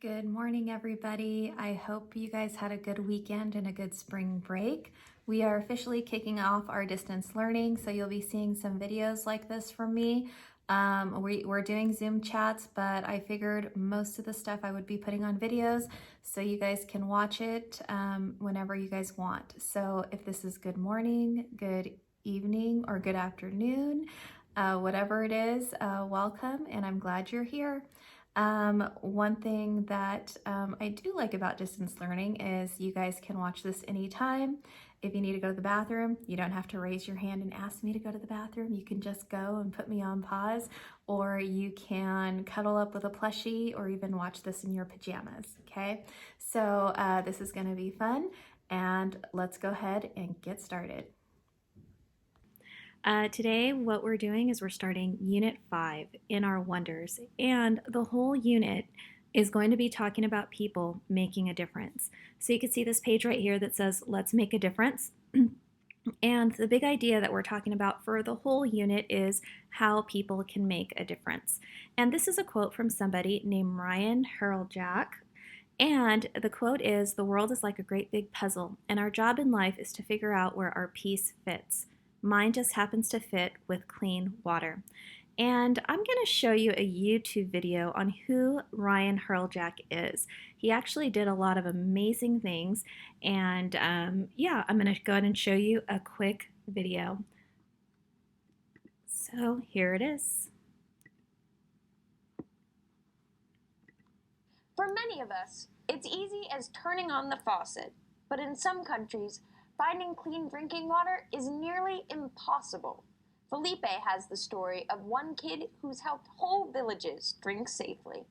Good morning, everybody. I hope you guys had a good weekend and a good spring break. We are officially kicking off our distance learning, so you'll be seeing some videos like this from me. We're doing Zoom chats, but I figured most of the stuff I would be putting on videos so you guys can watch it whenever you guys want. So if this is good morning, good evening, or good afternoon, whatever it is, welcome, and I'm glad you're here. One thing that I do like about distance learning is you guys can watch this anytime. If you need to go to the bathroom, you don't have to raise your hand and ask me to go to the bathroom. You can just go and put me on pause, or you can cuddle up with a plushie or even watch this in your pajamas, okay? So this is gonna be fun, and let's go ahead and get started. Today, what we're doing is we're starting Unit 5 in our Wonders, and the whole unit is going to be talking about people making a difference. So you can see this page right here that says, let's make a difference. And the big idea that we're talking about for the whole unit is how people can make a difference. And this is a quote from somebody named Ryan Hurljack. And the quote is, the world is like a great big puzzle, and our job in life is to figure out where our piece fits. Mine just happens to fit with clean water. And I'm going to show you a YouTube video on who Ryan Hurljack is. He actually did a lot of amazing things, and yeah, I'm going to go ahead and show you a quick video. So here it is. For many of us, it's easy as turning on the faucet, but in some countries, finding clean drinking water is nearly impossible. Felipe has the story of one kid who's helped whole villages drink safely.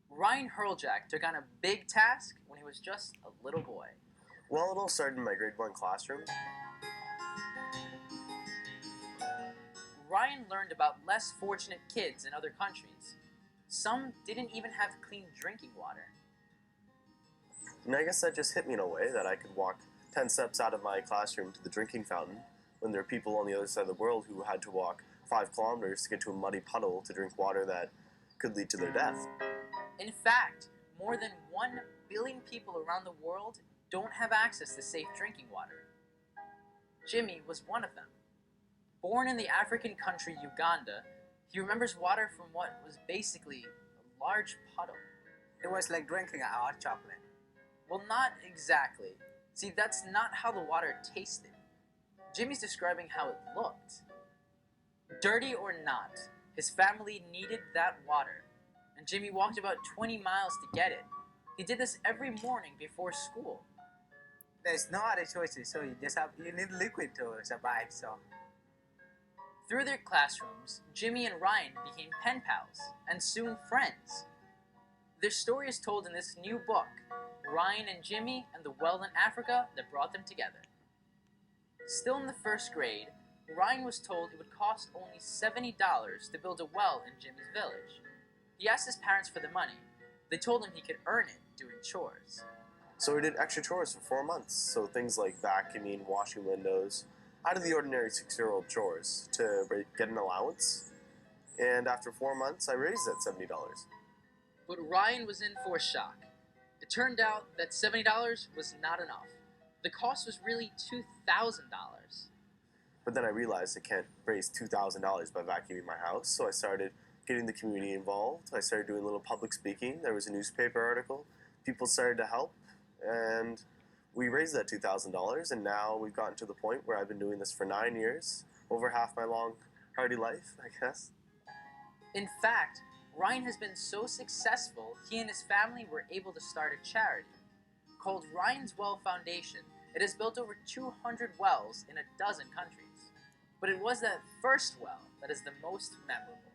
Ryan Hurljack took on a big task when he was just a little boy. Well, it all started in my grade 1 classroom. Ryan learned about less fortunate kids in other countries. Some didn't even have clean drinking water. And I guess that just hit me in a way that I could walk 10 steps out of my classroom to the drinking fountain when there are people on the other side of the world who had to walk 5 kilometers to get to a muddy puddle to drink water that could lead to their death. In fact, more than 1 billion people around the world don't have access to safe drinking water. Jimmy was one of them. Born in the African country Uganda, he remembers water from what was basically a large puddle. It was like drinking a hot chocolate. Well, not exactly. See, that's not how the water tasted. Jimmy's describing how it looked. Dirty or not, his family needed that water, and Jimmy walked about 20 miles to get it. He did this every morning before school. There's no other choices, so you need liquid to survive. So Through their classrooms, Jimmy and Ryan became pen pals, and soon friends. Their story is told in this new book, Ryan and Jimmy and the Well in Africa that brought them together. Still in the first grade, Ryan was told it would cost only $70 to build a well in Jimmy's village. He asked his parents for the money. They told him he could earn it doing chores. So we did extra chores for 4 months, so things like vacuuming, washing windows, out of the ordinary 6-year-old chores to get an allowance. And after 4 months, I raised that $70. But Ryan was in for a shock. It turned out that $70 was not enough. The cost was really $2,000. But then I realized I can't raise $2,000 by vacuuming my house, so I started getting the community involved. I started doing a little public speaking. There was a newspaper article. People started to help, and we raised that $2,000, and now we've gotten to the point where I've been doing this for 9 years, over half my long, hardy life, I guess. In fact, Ryan has been so successful, he and his family were able to start a charity. Called Ryan's Well Foundation, it has built over 200 wells in a dozen countries. But it was that first well that is the most memorable.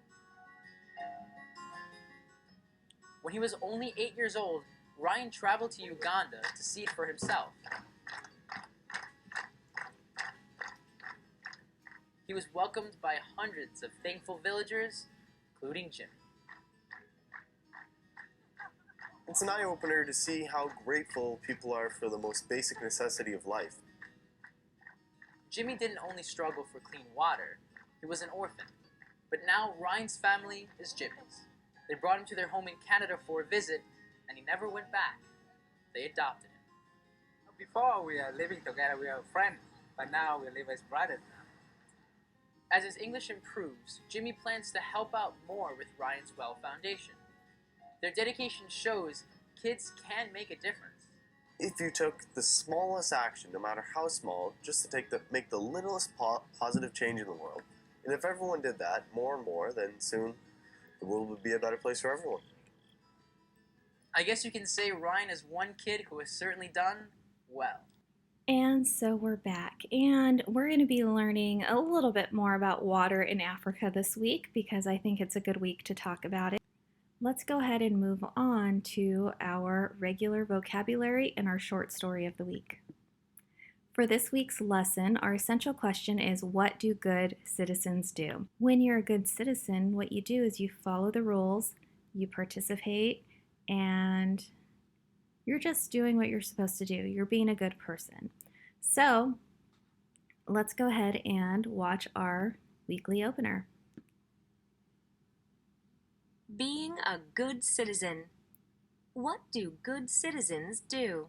When he was only 8 years old, Ryan traveled to Uganda to see it for himself. He was welcomed by hundreds of thankful villagers, including Jimmy. It's an eye-opener to see how grateful people are for the most basic necessity of life. Jimmy didn't only struggle for clean water, he was an orphan. But now Ryan's family is Jimmy's. They brought him to their home in Canada for a visit, and he never went back. They adopted him. Before we are living together, we are friends, but now we live as brothers. As his English improves, Jimmy plans to help out more with Ryan's Well Foundation. Their dedication shows kids can make a difference. If you took the smallest action, no matter how small, just to make the littlest positive change in the world, and if everyone did that more and more, then soon the world would be a better place for everyone. I guess you can say Ryan is one kid who has certainly done well. And so we're back, and we're going to be learning a little bit more about water in Africa this week because I think it's a good week to talk about it. Let's go ahead and move on to our regular vocabulary and our short story of the week. For this week's lesson, our essential question is, what do good citizens do? When you're a good citizen, what you do is you follow the rules, you participate, and you're just doing what you're supposed to do. You're being a good person. So let's go ahead and watch our weekly opener. Being a good citizen. What do good citizens do?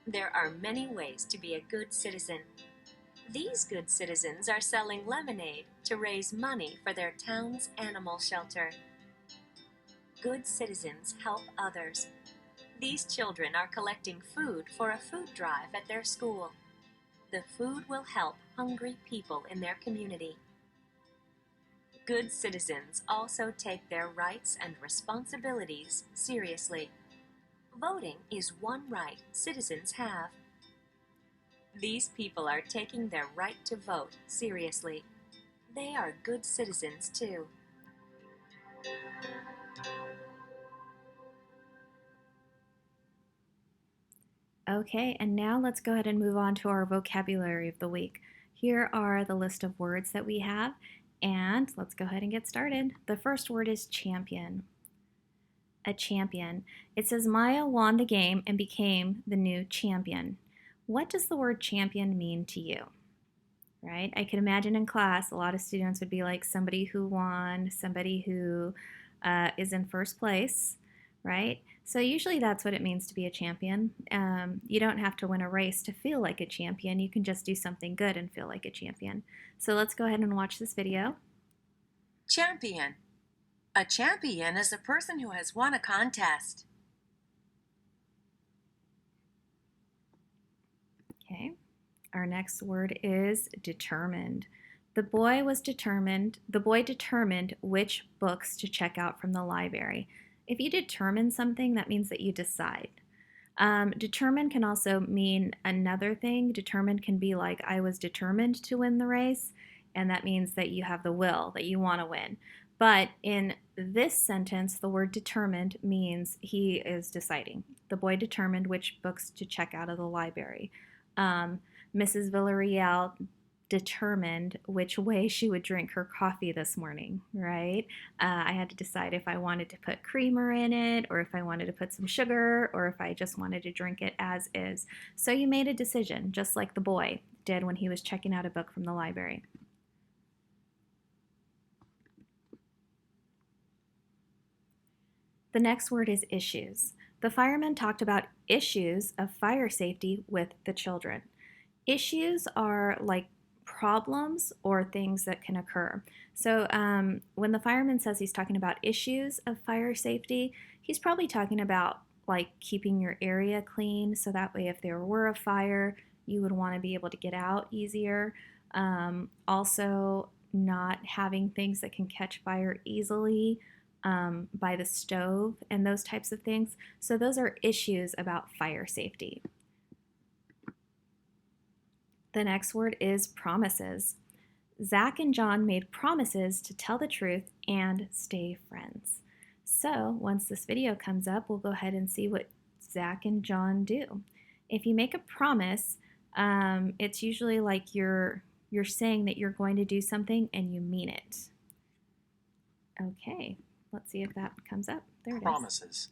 There are many ways to be a good citizen. These good citizens are selling lemonade to raise money for their town's animal shelter. Good citizens help others. These children are collecting food for a food drive at their school. The food will help hungry people in their community. Good citizens also take their rights and responsibilities seriously. Voting is one right citizens have. These people are taking their right to vote seriously. They are good citizens too. Okay, and now let's go ahead and move on to our vocabulary of the week. Here are the list of words that we have, and let's go ahead and get started. The first word is champion. A champion. It says Maya won the game and became the new champion. What does the word champion mean to you? Right? I can imagine in class a lot of students would be like somebody who won, somebody who is in first place, right? So usually that's what it means to be a champion. You don't have to win a race to feel like a champion. You can just do something good and feel like a champion. So let's go ahead and watch this video. Champion. A champion is a person who has won a contest. Okay. Our next word is determined. The boy determined which books to check out from the library. If you determine something, that means that you decide. Determined can also mean another thing. Determined can be like, I was determined to win the race, and that means that you have the will, that you want to win. But in this sentence, the word determined means he is deciding. The boy determined which books to check out of the library. Mrs. Villarreal determined which way she would drink her coffee this morning, right? I had to decide if I wanted to put creamer in it, or if I wanted to put some sugar, or if I just wanted to drink it as is. So you made a decision, just like the boy did when he was checking out a book from the library. The next word is issues. The firemen talked about issues of fire safety with the children. Issues are like problems or things that can occur. So when the fireman says he's talking about issues of fire safety, he's probably talking about like keeping your area clean, so that way if there were a fire, you would want to be able to get out easier. Also, not having things that can catch fire easily by the stove and those types of things. So those are issues about fire safety. The next word is promises. Zach and John made promises to tell the truth and stay friends. So once this video comes up, we'll go ahead and see what Zach and John do. If you make a promise, it's usually like you're saying that you're going to do something and you mean it. Okay, let's see if that comes up. There it is. Promises.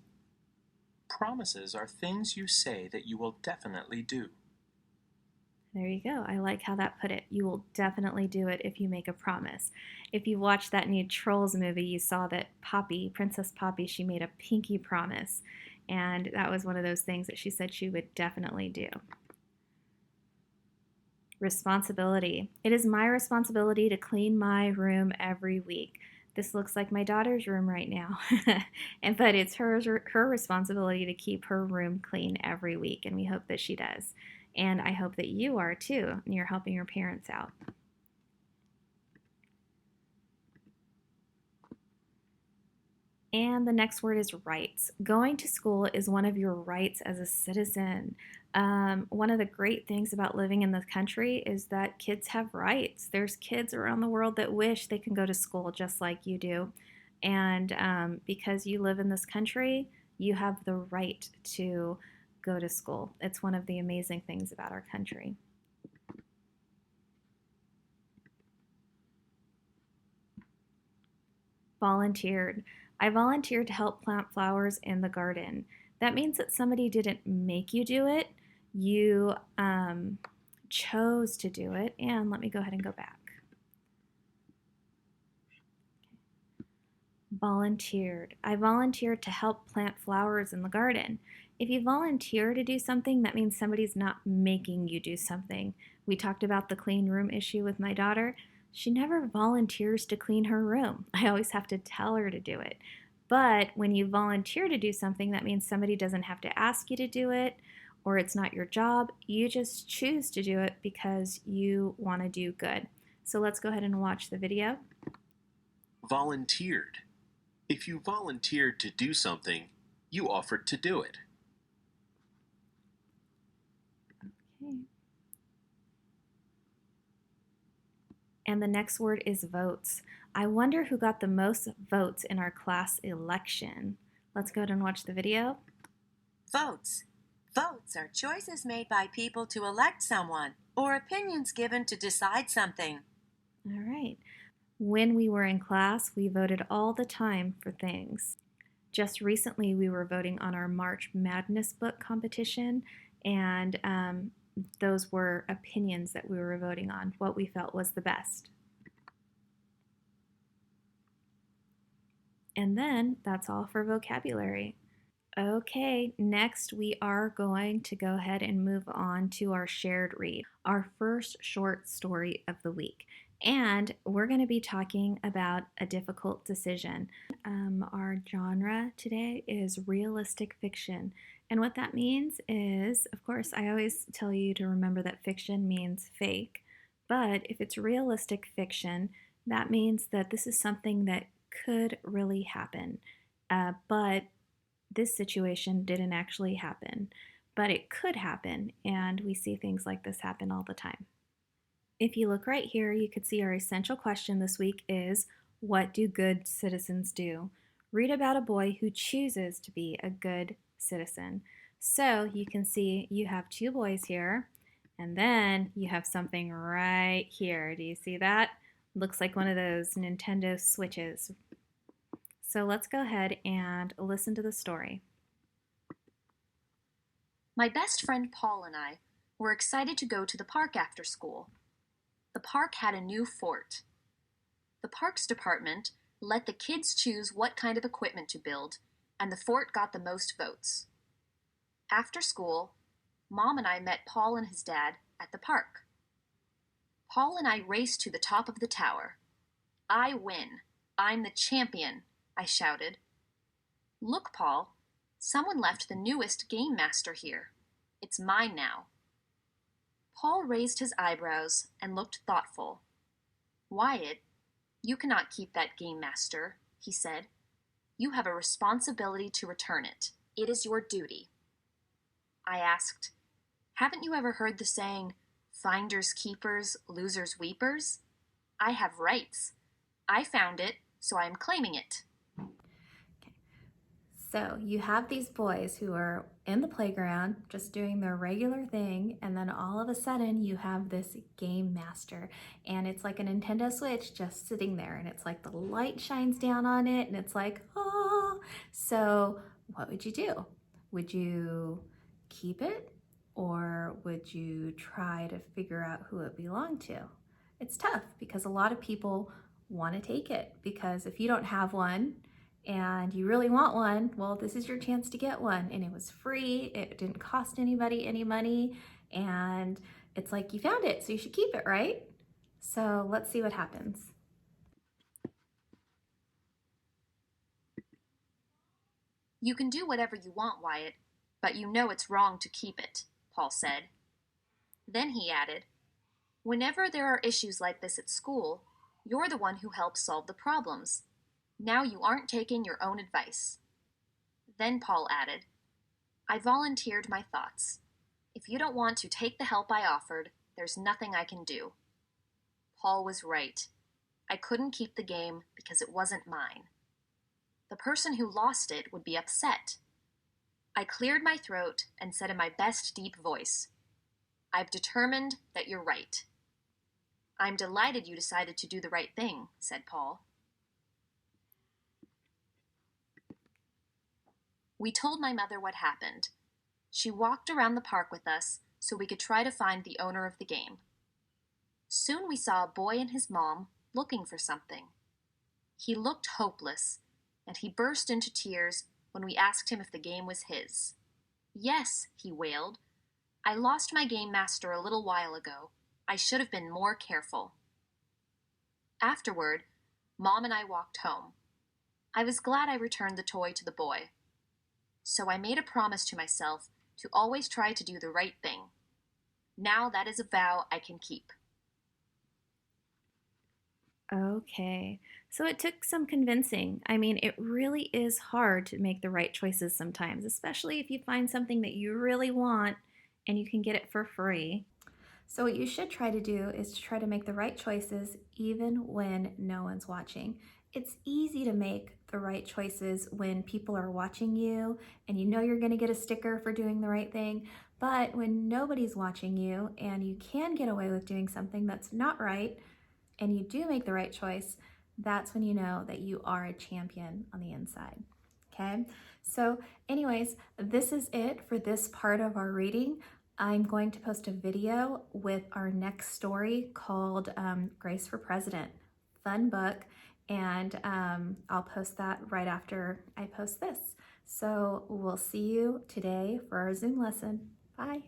Promises are things you say that you will definitely do. There you go. I like how that put it. You will definitely do it if you make a promise. If you watched that new Trolls movie, you saw that Poppy, Princess Poppy, she made a pinky promise. And that was one of those things that she said she would definitely do. Responsibility. It is my responsibility to clean my room every week. This looks like my daughter's room right now. But it's her responsibility to keep her room clean every week, and we hope that she does. And I hope that you are too, and you're helping your parents out. And the next word is rights. Going to school is one of your rights as a citizen. One of the great things about living in this country is that kids have rights. There's kids around the world that wish they can go to school just like you do. And because you live in this country, you have the right to go to school. It's one of the amazing things about our country. Volunteered. I volunteered to help plant flowers in the garden. That means that somebody didn't make you do it. You chose to do it. And let me go ahead and go back. Volunteered. I volunteered to help plant flowers in the garden. If you volunteer to do something, that means somebody's not making you do something. We talked about the clean room issue with my daughter. She never volunteers to clean her room. I always have to tell her to do it. But when you volunteer to do something, that means somebody doesn't have to ask you to do it, or it's not your job. You just choose to do it because you want to do good. So let's go ahead and watch the video. Volunteered. If you volunteered to do something, you offered to do it. Okay. And the next word is votes. I wonder who got the most votes in our class election. Let's go ahead and watch the video. Votes. Votes are choices made by people to elect someone or opinions given to decide something. All right. When we were in class, we voted all the time for things. Just recently, we were voting on our March Madness book competition, and those were opinions that we were voting on, what we felt was the best. And then that's all for vocabulary. Okay, next we are going to go ahead and move on to our shared read, our first short story of the week. And we're going to be talking about a difficult decision. Our genre today is realistic fiction. And what that means is, of course, I always tell you to remember that fiction means fake. But if it's realistic fiction, that means that this is something that could really happen. But this situation didn't actually happen. But it could happen, and we see things like this happen all the time. If you look right here, you could see our essential question this week is, what do good citizens do? Read about a boy who chooses to be a good citizen. So you can see you have two boys here, and then you have something right here. Do you see that? Looks like one of those Nintendo Switches. So let's go ahead and listen to the story. My best friend Paul and I were excited to go to the park after school. The park had a new fort. The parks department let the kids choose what kind of equipment to build, and the fort got the most votes. After school, Mom and I met Paul and his dad at the park. Paul and I raced to the top of the tower. I win. I'm the champion, I shouted. Look, Paul, someone left the newest Game Master here. It's mine now. Paul raised his eyebrows and looked thoughtful. Wyatt, you cannot keep that Game Master, he said. You have a responsibility to return it. It is your duty. I asked, haven't you ever heard the saying, finders keepers, losers weepers? I have rights. I found it, so I am claiming it. So you have these boys who are in the playground just doing their regular thing, and then all of a sudden you have this Game Master, and it's like a Nintendo Switch just sitting there, and it's like the light shines down on it, and it's like, oh. So what would you do? Would you keep it? or would you try to figure out who it belonged to? It's tough because a lot of people want to take it, because if you don't have one and you really want one, well, this is your chance to get one. And it was free, it didn't cost anybody any money, and it's like you found it, so you should keep it, right? So let's see what happens. You can do whatever you want, Wyatt, but you know it's wrong to keep it, Paul said. Then he added, whenever there are issues like this at school, you're the one who helps solve the problems. Now you aren't taking your own advice. Then Paul added, I volunteered my thoughts. If you don't want to take the help I offered, there's nothing I can do. Paul was right. I couldn't keep the game because it wasn't mine. The person who lost it would be upset. I cleared my throat and said in my best deep voice, I've determined that you're right. I'm delighted you decided to do the right thing, said Paul. We told my mother what happened. She walked around the park with us so we could try to find the owner of the game. Soon we saw a boy and his mom looking for something. He looked hopeless, and he burst into tears when we asked him if the game was his. Yes, he wailed. I lost my game master a little while ago. I should have been more careful. Afterward, Mom and I walked home. I was glad I returned the toy to the boy. So I made a promise to myself to always try to do the right thing. Now that is a vow I can keep. Okay, so it took some convincing. I mean, it really is hard to make the right choices sometimes, especially if you find something that you really want and you can get it for free. So what you should try to do is to try to make the right choices even when no one's watching. It's easy to make the right choices when people are watching you and you know you're going to get a sticker for doing the right thing. But when nobody's watching you and you can get away with doing something that's not right, and you do make the right choice, that's when you know that you are a champion on the inside. Okay, so anyways, this is it for this part of our reading. I'm going to post a video with our next story called Grace for President. Fun book, and I'll post that right after I post this. So we'll see you today for our Zoom lesson. Bye.